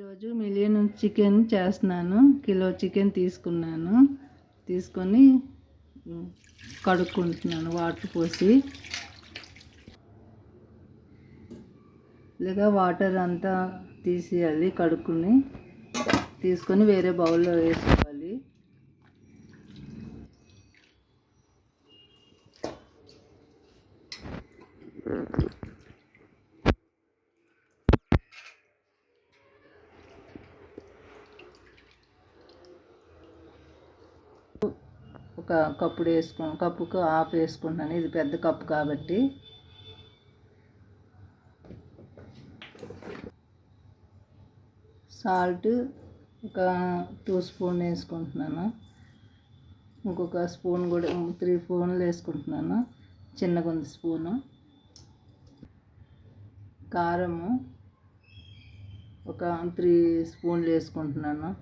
ఈరోజు million chicken చేస్తున్నాను. Kilo chicken తీసుకొని కడుక్కుంటున్నాను వాటర్ పోసి. లేదా వాటర్ అంతా తీసేయాలి, తీసుకొని వేరే బౌల్లో వేసుకోవాలి. ఒక కప్పుకు హాఫ్ వేసుకుంటున్నాను. ఇది పెద్ద కప్పు కాబట్టి. సాల్ట్ ఒక 2 స్పూన్ వేసుకుంటున్నాను. ఇంకొక స్పూన్ కూడా 3 స్పూన్లు వేసుకుంటున్నాను. చిన్నగా ఉంది స్పూను. కారము ఒక 3 స్పూన్లు వేసుకుంటున్నాను.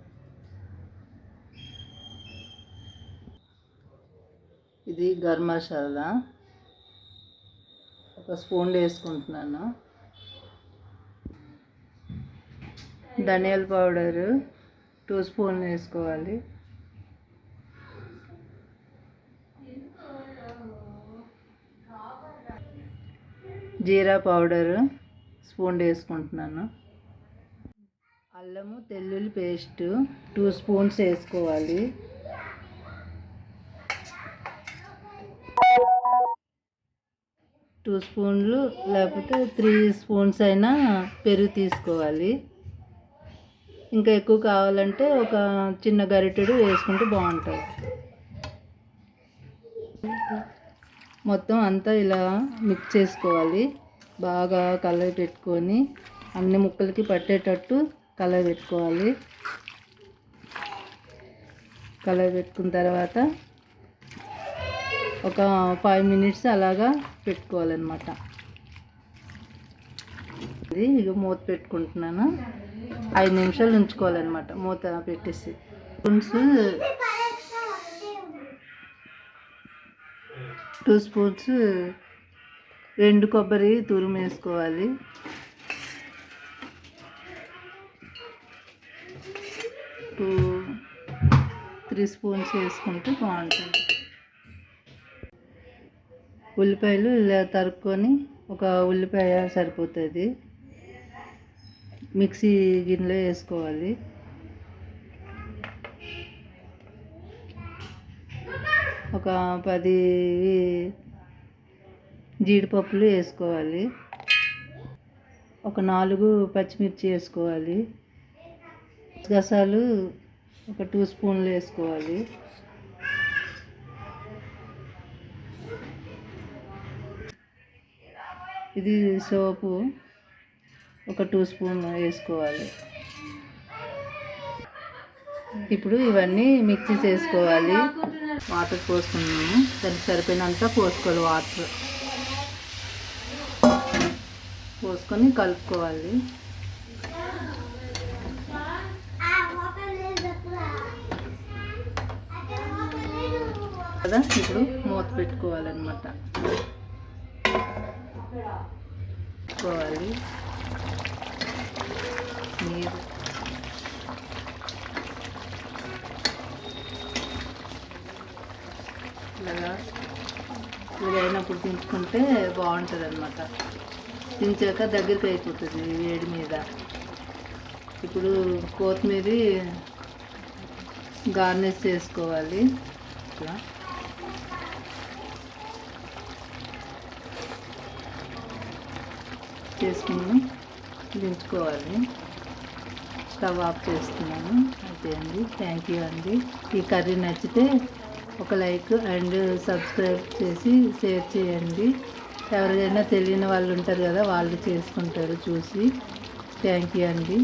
ఇది గరం మసాలా ఒక స్పూన్ వేసుకుంటున్నాను. ధనియాల పౌడరు 2 స్పూన్లు వేసుకోవాలి. జీరా పౌడరు స్పూన్ వేసుకుంటున్నాను. అల్లము తెల్లుల్లి పేస్ట్ 2 స్పూన్స్ వేసుకోవాలి. టూ స్పూన్లు లేకపోతే 3 స్పూన్స్ అయినా పెరుగు తీసుకోవాలి. ఇంకా ఎక్కువ కావాలంటే ఒక చిన్న గరిటెడు వేసుకుంటే బాగుంటుంది. మొత్తం అంతా ఇలా మిక్స్ చేసుకోవాలి. బాగా కలయి పెట్టుకొని అన్ని ముక్కలకి పట్టేటట్టు కలయి పెట్టుకోవాలి. కలయి పెట్టుకున్న తర్వాత ఒక 5 మినిట్స్ అలాగా పెట్టుకోవాలన్నమాట. ఇది ఇక మూత పెట్టుకుంటున్నాను. 5 నిమిషాలు ఉంచుకోవాలన్నమాట మూత పెట్టేసి. స్పూన్స్ 2 స్పూన్స్ ఎండు కొబ్బరి తురుము వేసుకోవాలి. 3 స్పూన్స్ వేసుకుంటే బాగుంటుంది. ఉల్లిపాయలు ఇలా తరుక్కొని ఒక ఉల్లిపాయ సరిపోతుంది. మిక్సీ గిన్నెలో వేసుకోవాలి. ఒక 10 జీడిపప్పులు వేసుకోవాలి. ఒక 4 పచ్చిమిర్చి వేసుకోవాలి. గసాలు ఒక 2 స్పూన్లు వేసుకోవాలి. ఇది సోపు ఒక 2 స్పూన్లు వేసుకోవాలి. ఇప్పుడు ఇవన్నీ మిక్సీ చేసుకోవాలి. వాటర్ పోసుకున్నాము. దానికి సరిపోయినంత పోసుకోవాలి. వాటర్ పోసుకొని కలుపుకోవాలి. కదా ఇప్పుడు మూత పెట్టుకోవాలన్నమాట. నీరు ఇలాగా అయినప్పుడు దించుకుంటే బాగుంటుంది అన్నమాట. దించాక దగ్గరికి అయిపోతుంది వేడి మీద. ఇప్పుడు కొత్తిమీర గార్నిష్ చేసుకోవాలి. ఇట్లా చేసుకుని దించుకోవాలి. స్టవ్ ఆఫ్ చేస్తున్నాను. అయితే అండి, థ్యాంక్ యూ అండి. ఈ కర్రీ నచ్చితే ఒక లైక్ అండ్ సబ్స్క్రైబ్ చేసి షేర్ చేయండి. ఎవరికైనా తెలియని వాళ్ళు ఉంటారు కదా, వాళ్ళు చేసుకుంటారు చూసి. థ్యాంక్ యూ అండి.